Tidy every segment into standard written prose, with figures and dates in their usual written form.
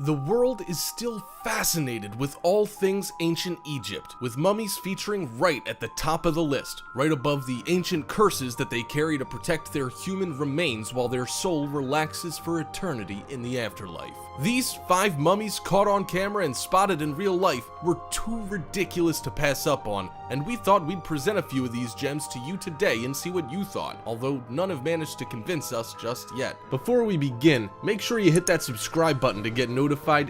The world is still fascinated with all things ancient Egypt, with mummies featuring right at the top of the list, right above the ancient curses that they carry to protect their human remains while their soul relaxes for eternity in the afterlife. These 5 mummies caught on camera and spotted in real life were too ridiculous to pass up on, and we thought we'd present a few of these gems to you today and see what you thought, although none have managed to convince us just yet. Before we begin, make sure you hit that subscribe button to get notified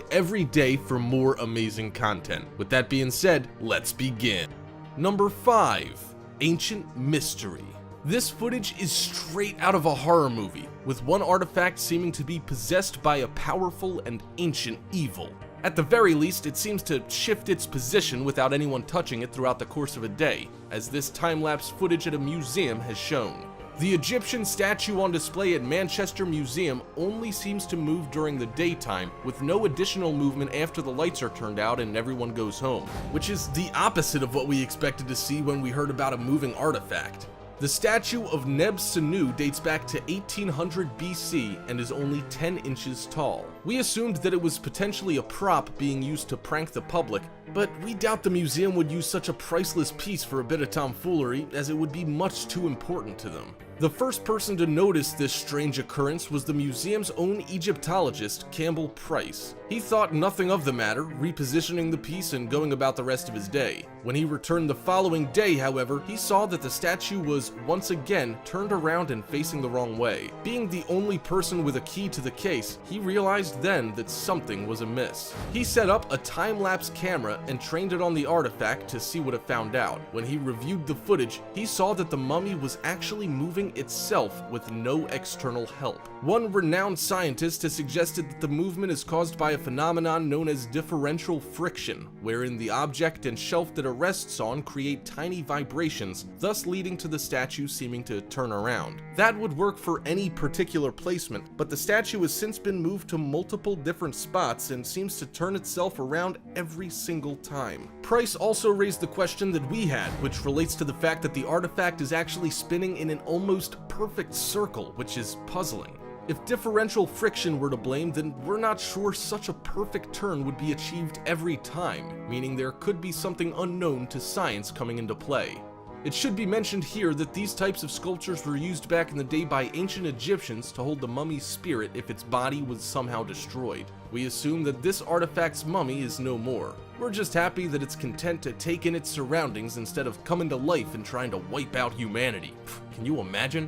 every day for more amazing content. With that being said, let's begin. Number 5. Ancient Mystery. This footage is straight out of a horror movie, with one artifact seeming to be possessed by a powerful and ancient evil. At the very least, it seems to shift its position without anyone touching it throughout the course of a day, as this time-lapse footage at a museum has shown. The Egyptian statue on display at Manchester Museum only seems to move during the daytime, with no additional movement after the lights are turned out and everyone goes home, which is the opposite of what we expected to see when we heard about a moving artifact. The statue of Neb-Senu dates back to 1800 BC and is only 10 inches tall. We assumed that it was potentially a prop being used to prank the public, but we doubt the museum would use such a priceless piece for a bit of tomfoolery, as it would be much too important to them. The first person to notice this strange occurrence was the museum's own Egyptologist, Campbell Price. He thought nothing of the matter, repositioning the piece and going about the rest of his day. When he returned the following day, however, he saw that the statue was once again turned around and facing the wrong way. Being the only person with a key to the case, he realized then that something was amiss. He set up a time-lapse camera and trained it on the artifact to see what it found out. When he reviewed the footage, he saw that the mummy was actually moving itself with no external help. One renowned scientist has suggested that the movement is caused by a phenomenon known as differential friction, wherein the object and shelf that it rests on create tiny vibrations, thus leading to the statue seeming to turn around. That would work for any particular placement, but the statue has since been moved to multiple different spots and seems to turn itself around every single time. Price also raised the question that we had, which relates to the fact that the artifact is actually spinning in an almost perfect circle, which is puzzling. If differential friction were to blame, then we're not sure such a perfect turn would be achieved every time, meaning there could be something unknown to science coming into play. It should be mentioned here that these types of sculptures were used back in the day by ancient Egyptians to hold the mummy's spirit if its body was somehow destroyed. We assume that this artifact's mummy is no more. We're just happy that it's content to take in its surroundings instead of coming to life and trying to wipe out humanity. Can you imagine?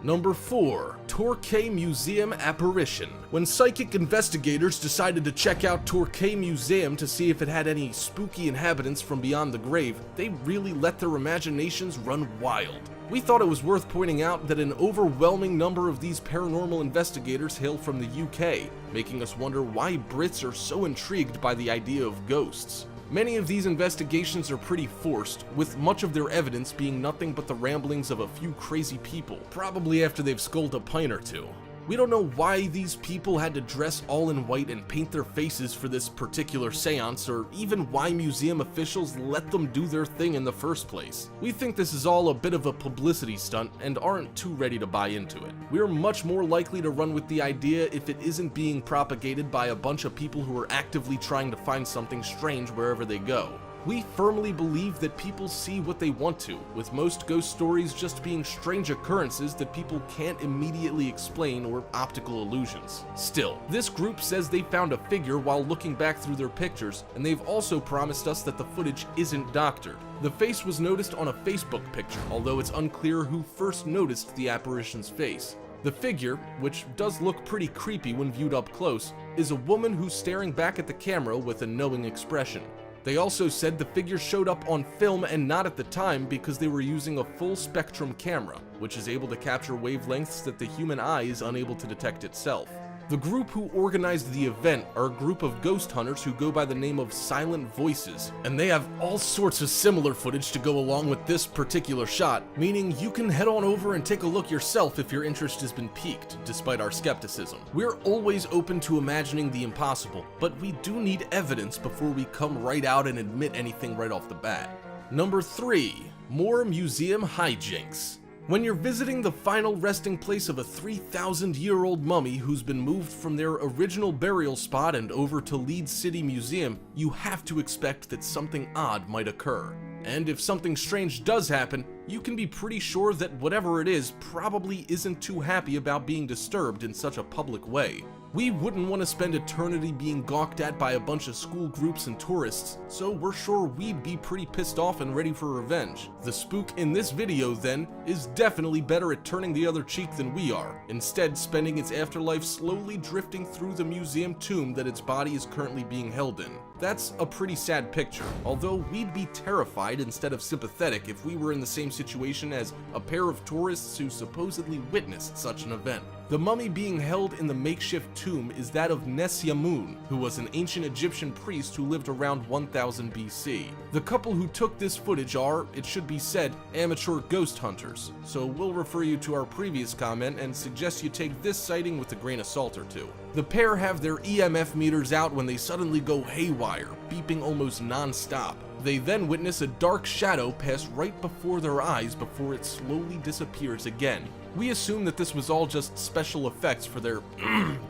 Number 4. Torquay Museum Apparition. When psychic investigators decided to check out Torquay Museum to see if it had any spooky inhabitants from beyond the grave, they really let their imaginations run wild. We thought it was worth pointing out that an overwhelming number of these paranormal investigators hail from the UK, making us wonder why Brits are so intrigued by the idea of ghosts. Many of these investigations are pretty forced, with much of their evidence being nothing but the ramblings of a few crazy people, probably after they've sculled a pint or two. We don't know why these people had to dress all in white and paint their faces for this particular seance, or even why museum officials let them do their thing in the first place. We think this is all a bit of a publicity stunt and aren't too ready to buy into it. We're much more likely to run with the idea if it isn't being propagated by a bunch of people who are actively trying to find something strange wherever they go. We firmly believe that people see what they want to, with most ghost stories just being strange occurrences that people can't immediately explain or optical illusions. Still, this group says they found a figure while looking back through their pictures, and they've also promised us that the footage isn't doctored. The face was noticed on a Facebook picture, although it's unclear who first noticed the apparition's face. The figure, which does look pretty creepy when viewed up close, is a woman who's staring back at the camera with a knowing expression. They also said the figure showed up on film and not at the time because they were using a full spectrum camera, which is able to capture wavelengths that the human eye is unable to detect itself. The group who organized the event are a group of ghost hunters who go by the name of Silent Voices, and they have all sorts of similar footage to go along with this particular shot, meaning you can head on over and take a look yourself if your interest has been piqued, despite our skepticism. We're always open to imagining the impossible, but we do need evidence before we come right out and admit anything right off the bat. Number 3. More museum hijinks. When you're visiting the final resting place of a 3,000-year-old mummy who's been moved from their original burial spot and over to Leeds City Museum, you have to expect that something odd might occur. And if something strange does happen, you can be pretty sure that whatever it is probably isn't too happy about being disturbed in such a public way. We wouldn't want to spend eternity being gawked at by a bunch of school groups and tourists, so we're sure we'd be pretty pissed off and ready for revenge. The spook in this video, then, is definitely better at turning the other cheek than we are, instead spending its afterlife slowly drifting through the museum tomb that its body is currently being held in. That's a pretty sad picture, although we'd be terrified instead of sympathetic if we were in the same situation as a pair of tourists who supposedly witnessed such an event. The mummy being held in the makeshift tomb is that of Nesyamun, who was an ancient Egyptian priest who lived around 1000 BC. The couple who took this footage are, it should be said, amateur ghost hunters, so we'll refer you to our previous comment and suggest you take this sighting with a grain of salt or two. The pair have their EMF meters out when they suddenly go haywire, beeping almost non-stop. They then witness a dark shadow pass right before their eyes before it slowly disappears again. We assume that this was all just special effects for their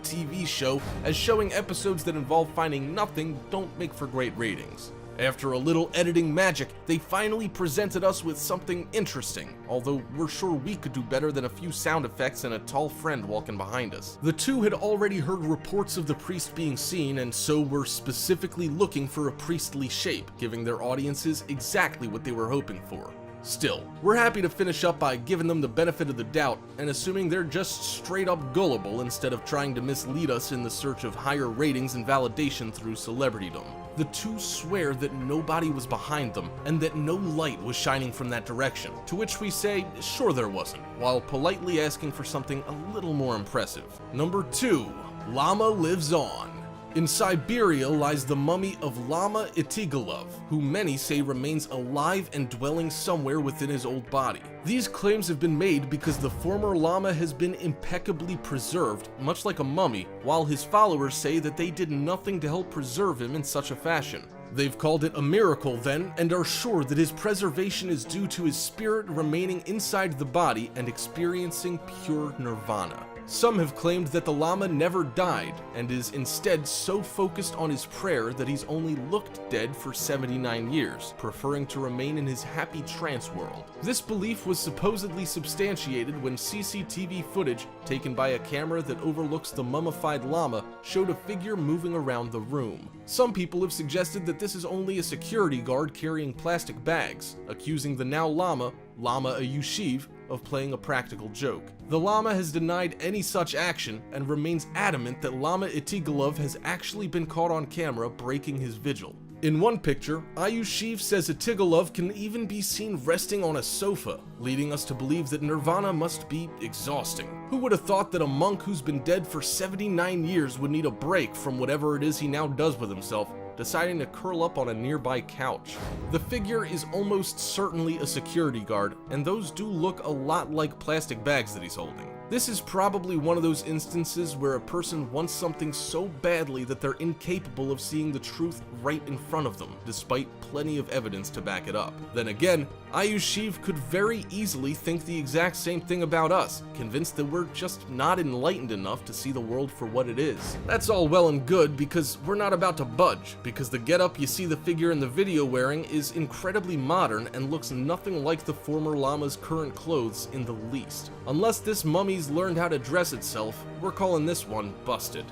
TV show, as showing episodes that involve finding nothing don't make for great ratings. After a little editing magic, they finally presented us with something interesting, although we're sure we could do better than a few sound effects and a tall friend walking behind us. The two had already heard reports of the priest being seen, and so were specifically looking for a priestly shape, giving their audiences exactly what they were hoping for. Still, we're happy to finish up by giving them the benefit of the doubt and assuming they're just straight up gullible instead of trying to mislead us in the search of higher ratings and validation through celebritydom. The two swear that nobody was behind them and that no light was shining from that direction, to which we say, sure there wasn't, while politely asking for something a little more impressive. Number 2. Lama lives on. In Siberia lies the mummy of Lama Itigilov, who many say remains alive and dwelling somewhere within his old body. These claims have been made because the former Lama has been impeccably preserved, much like a mummy, while his followers say that they did nothing to help preserve him in such a fashion. They've called it a miracle then, and are sure that his preservation is due to his spirit remaining inside the body and experiencing pure nirvana. Some have claimed that the Lama never died, and is instead so focused on his prayer that he's only looked dead for 79 years, preferring to remain in his happy trance world. This belief was supposedly substantiated when CCTV footage, taken by a camera that overlooks the mummified Lama, showed a figure moving around the room. Some people have suggested that this is only a security guard carrying plastic bags, accusing the now Lama Ayushiv, of playing a practical joke. The Lama has denied any such action and remains adamant that Lama Itigilov has actually been caught on camera breaking his vigil. In one picture, Ayushiv says Itigilov can even be seen resting on a sofa, leading us to believe that nirvana must be exhausting. Who would have thought that a monk who's been dead for 79 years would need a break from whatever it is he now does with himself, deciding to curl up on a nearby couch? The figure is almost certainly a security guard, and those do look a lot like plastic bags that he's holding. This is probably one of those instances where a person wants something so badly that they're incapable of seeing the truth right in front of them, despite plenty of evidence to back it up. Then again, Ayushiv could very easily think the exact same thing about us, convinced that we're just not enlightened enough to see the world for what it is. That's all well and good, because we're not about to budge, because the getup you see the figure in the video wearing is incredibly modern and looks nothing like the former Lama's current clothes in the least. Unless this mummy's learned how to dress itself, we're calling this one busted.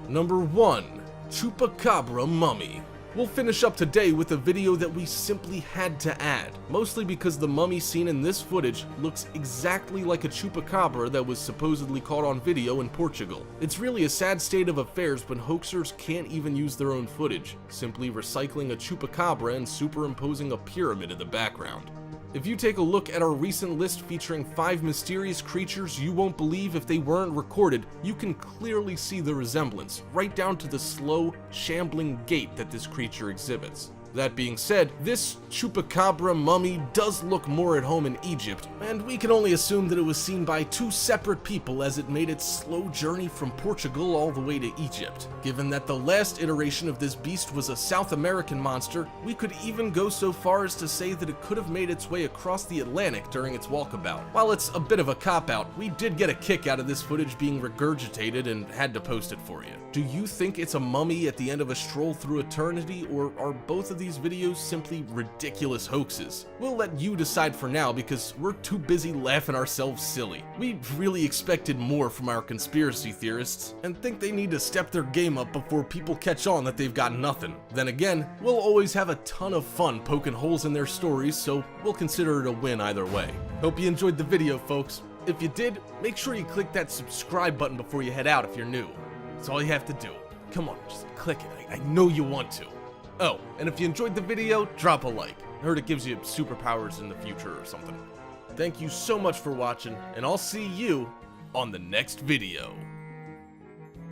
Number 1. Chupacabra Mummy. We'll finish up today with a video that we simply had to add, mostly because the mummy seen in this footage looks exactly like a chupacabra that was supposedly caught on video in Portugal. It's really a sad state of affairs when hoaxers can't even use their own footage, simply recycling a chupacabra and superimposing a pyramid in the background. If you take a look at our recent list featuring 5 mysterious creatures you won't believe if they weren't recorded, you can clearly see the resemblance, right down to the slow, shambling gait that this creature exhibits. That being said, this chupacabra mummy does look more at home in Egypt, and we can only assume that it was seen by two separate people as it made its slow journey from Portugal all the way to Egypt. Given that the last iteration of this beast was a South American monster, we could even go so far as to say that it could have made its way across the Atlantic during its walkabout. While it's a bit of a cop-out, we did get a kick out of this footage being regurgitated and had to post it for you. Do you think it's a mummy at the end of a stroll through eternity, or are both of these videos simply ridiculous hoaxes? We'll let you decide for now because we're too busy laughing ourselves silly. We really expected more from our conspiracy theorists and think they need to step their game up before people catch on that they've got nothing. Then again, we'll always have a ton of fun poking holes in their stories, so we'll consider it a win either way. Hope you enjoyed the video, folks. If you did, make sure you click that subscribe button before you head out if you're new. That's all you have to do. Come on, just click it. I know you want to. Oh, and if you enjoyed the video, drop a like. I heard it gives you superpowers in the future or something. Thank you so much for watching, and I'll see you on the next video.